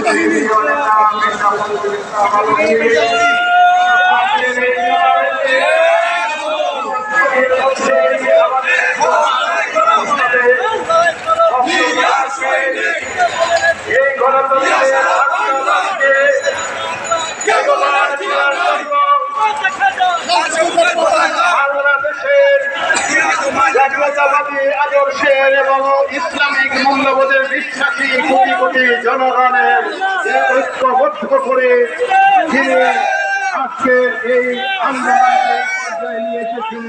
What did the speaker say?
এই বাংলাদেশের জাতীয়তাবাদী আদর্শের এবং ইসলামিক মূল্যবোধের বিশ্বাসী কোটি কোটি জনগণের ঐক্যবদ্ধ করে তিনি আজকে এই আন্দোলনকে পর্যায়ে নিয়ে এসেছেন